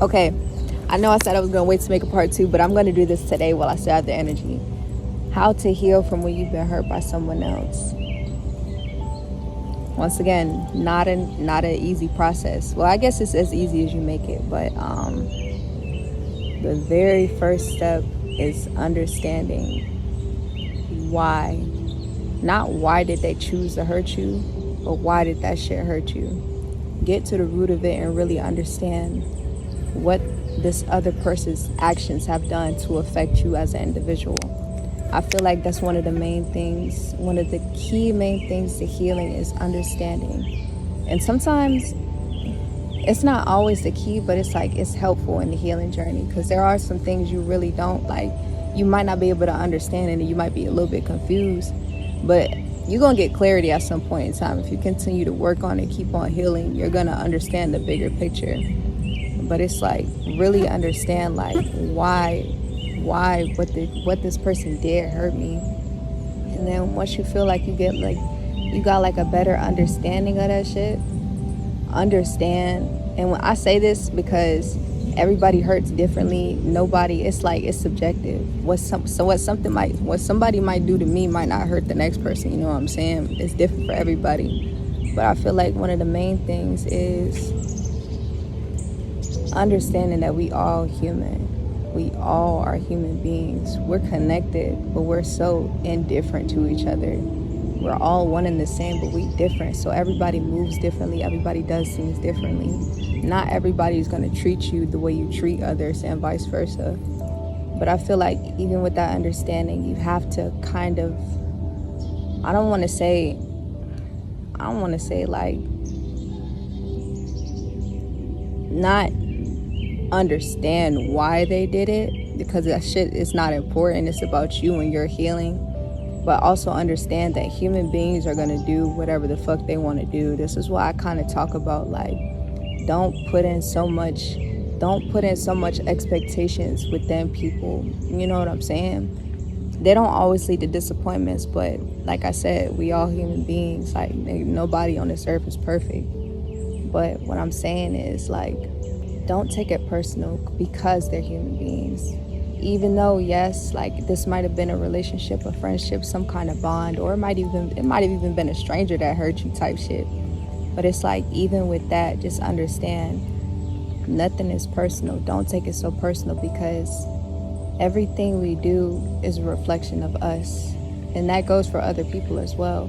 Okay, I know I said I was going to wait to make a part two, but I'm going to do this today while I still have the energy. How to heal from when you've been hurt by someone else. Once again, not an easy process. Well, I guess it's as easy as you make it, but the very first step is understanding why. Not why did they choose to hurt you, but why did that shit hurt you. Get to the root of it and really understand what this other person's actions have done to affect you as an individual. I feel like that's one of the main things, one of the key main things to healing is understanding. And sometimes it's not always the key, but it's like it's helpful in the healing journey, because there are some things you really don't like. You might not be able to understand it and you might be a little bit confused, but you're going to get clarity at some point in time. If you continue to work on it, keep on healing, you're going to understand the bigger picture. But it's like really understand like why what this person did hurt me. And then once you feel like you got like a better understanding of that shit, understand. And when I say this, because everybody hurts differently, nobody, it's like it's subjective. What somebody might do to me might not hurt the next person, you know what I'm saying? It's different for everybody. But I feel like one of the main things is understanding that we all human. We all are human beings. We're connected, but we're so indifferent to each other. We're all one and the same, but we different. So everybody moves differently. Everybody does things differently. Not everybody is going to treat you the way you treat others and vice versa. But I feel like even with that understanding, you have to kind of, I don't want to say like not understand why they did it, because that shit is not important. It's about you and your healing. But also understand that human beings are going to do whatever the fuck they want to do. This is why I kind of talk about like don't put in so much expectations with them people. You know what I'm saying? They don't always lead to disappointments, but like I said, we all human beings. Like nobody on this earth is perfect. But what I'm saying is like, don't take it personal because they're human beings. Even though, yes, like this might have been a relationship, a friendship, some kind of bond, or it might have even been a stranger that hurt you type shit. But it's like, even with that, just understand nothing is personal. Don't take it so personal, because everything we do is a reflection of us. And that goes for other people as well.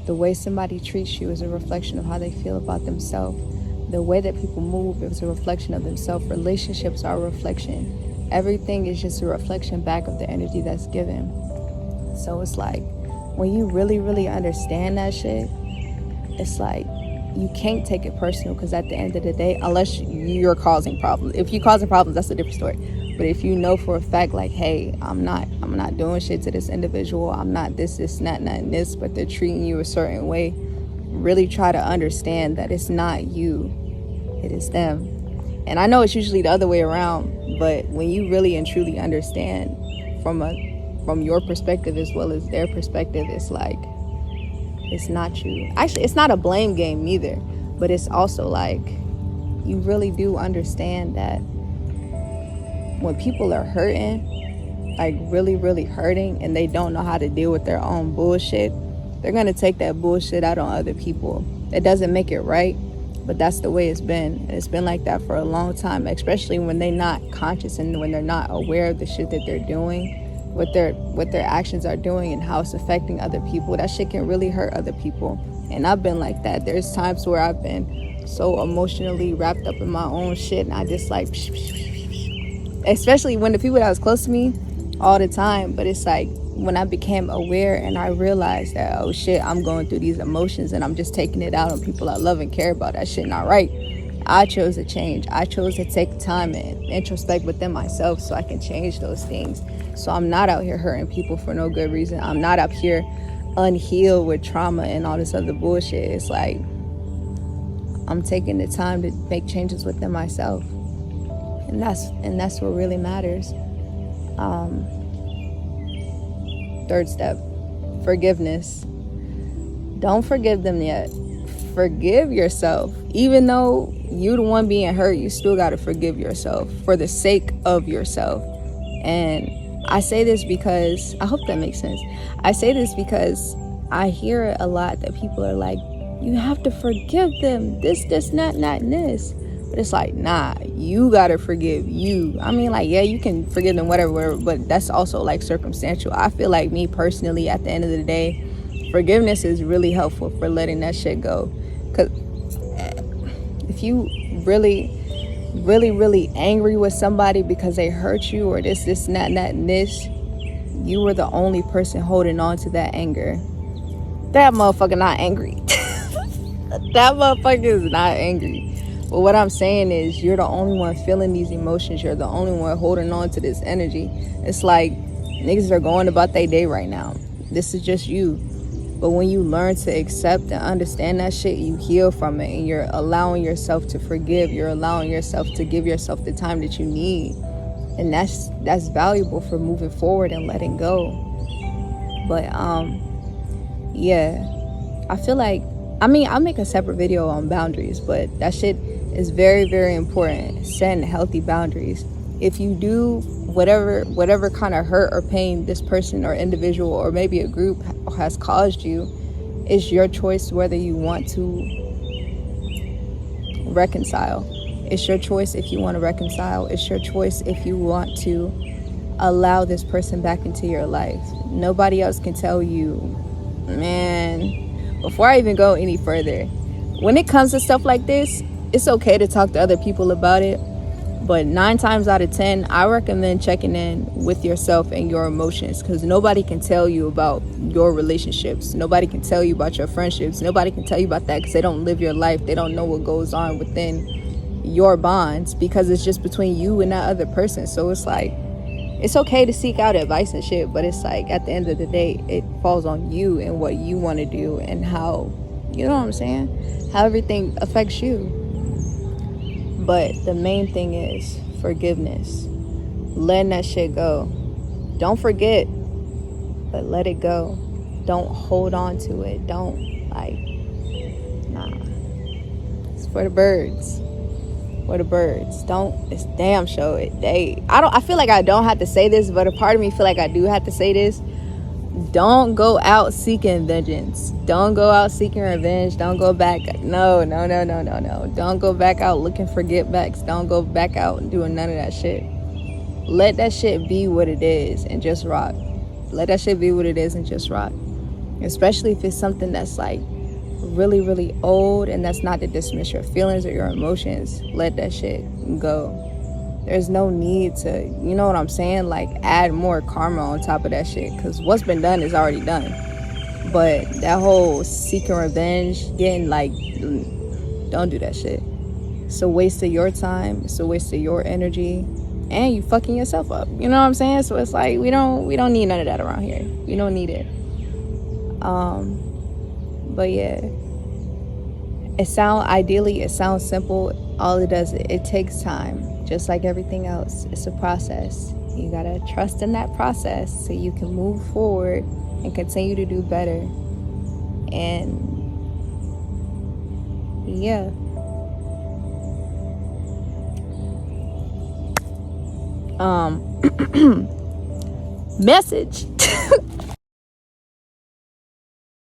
The way somebody treats you is a reflection of how they feel about themselves. The way that people move is a reflection of themselves. Relationships are a reflection. Everything is just a reflection back of the energy that's given. So it's like, when you really, really understand that shit, it's like, you can't take it personal, because at the end of the day, unless you're causing problems. If you're causing problems, that's a different story. But if you know for a fact, like, hey, I'm not doing shit to this individual, I'm not this, not, and this, but they're treating you a certain way, really try to understand that it's not you, it is them. And I know it's usually the other way around, but when you really and truly understand from your perspective as well as their perspective, it's like, it's not you. Actually, it's not a blame game either, but it's also like, you really do understand that when people are hurting, like really, really hurting, and they don't know how to deal with their own bullshit, they're going to take that bullshit out on other people. It doesn't make it right, but that's the way it's been. And it's been like that for a long time, especially when they're not conscious and when they're not aware of the shit that they're doing, what their actions are doing and how it's affecting other people. That shit can really hurt other people. And I've been like that. There's times where I've been so emotionally wrapped up in my own shit, and I just like, especially when the people that was close to me all the time. But it's like, when I became aware and I realized that, oh shit, I'm going through these emotions and I'm just taking it out on people I love and care about, that shit not right. I chose to change. I chose to take time and introspect within myself so I can change those things. So I'm not out here hurting people for no good reason. I'm not up here unhealed with trauma and all this other bullshit. It's like, I'm taking the time to make changes within myself. And that's what really matters. Third step, forgiveness. Don't forgive them yet. forgive yourself. Even though you the one being hurt, you still got to forgive yourself for the sake of yourself. And I say this because, I hope that makes sense. I say this because I hear a lot that people are like, you have to forgive them, this, not, this. But it's like, nah, you gotta forgive you. I mean, like, yeah, you can forgive them, whatever, but that's also like circumstantial. I feel like, me personally, at the end of the day, forgiveness is really helpful for letting that shit go. Because if you really angry with somebody because they hurt you, or this, not, this, you were the only person holding on to that anger. That motherfucker not angry. That motherfucker is not angry. But what I'm saying is, you're the only one feeling these emotions. You're the only one holding on to this energy. It's like niggas are going about their day right now. This is just you. But when you learn to accept and understand that shit, you heal from it, and you're allowing yourself to forgive. You're allowing yourself to give yourself the time that you need. And that's valuable for moving forward and letting go. But yeah, I feel like, I'll make a separate video on boundaries, but that shit is very, very important. Setting healthy boundaries. If you do whatever kind of hurt or pain this person or individual or maybe a group has caused you, it's your choice whether you want to reconcile. It's your choice if you want to reconcile. It's your choice if you want to allow this person back into your life. Nobody else can tell you, man. Before I even go any further, when it comes to stuff like this, it's okay to talk to other people about it. But 9 times out of 10, I recommend checking in with yourself and your emotions, because nobody can tell you about your relationships. Nobody can tell you about your friendships. Nobody can tell you about that because they don't live your life. They don't know what goes on within your bonds, because it's just between you and that other person. So it's like, it's okay to seek out advice and shit, but it's like, at the end of the day, it falls on you and what you want to do and how, you know what I'm saying? How everything affects you. But the main thing is forgiveness. Letting that shit go. Don't forget, but let it go. Don't hold on to it. Don't, nah. It's for the birds. For the birds. It's damn show it. I feel like I don't have to say this, but a part of me feel like I do have to say this. Don't go out seeking vengeance. Don't go out seeking revenge. Don't go back. No. Don't go back out looking for get backs. Don't go back out and doing none of that shit. Let that shit be what it is and just rock. Let that shit be what it is and just rock. Especially if it's something that's like really, really old, and that's not to dismiss your feelings or your emotions. Let that shit go. There's no need to, you know what I'm saying, like add more karma on top of that shit, because what's been done is already done. But that whole seeking revenge, getting like, don't do that shit. It's a waste of your time. It's a waste of your energy, and you fucking yourself up. You know what I'm saying? So it's like, we don't need none of that around here. We don't need it. But yeah, it sounds simple. All it does, it takes time, just like everything else. It's a process. You gotta trust in that process so you can move forward and continue to do better. And yeah, message.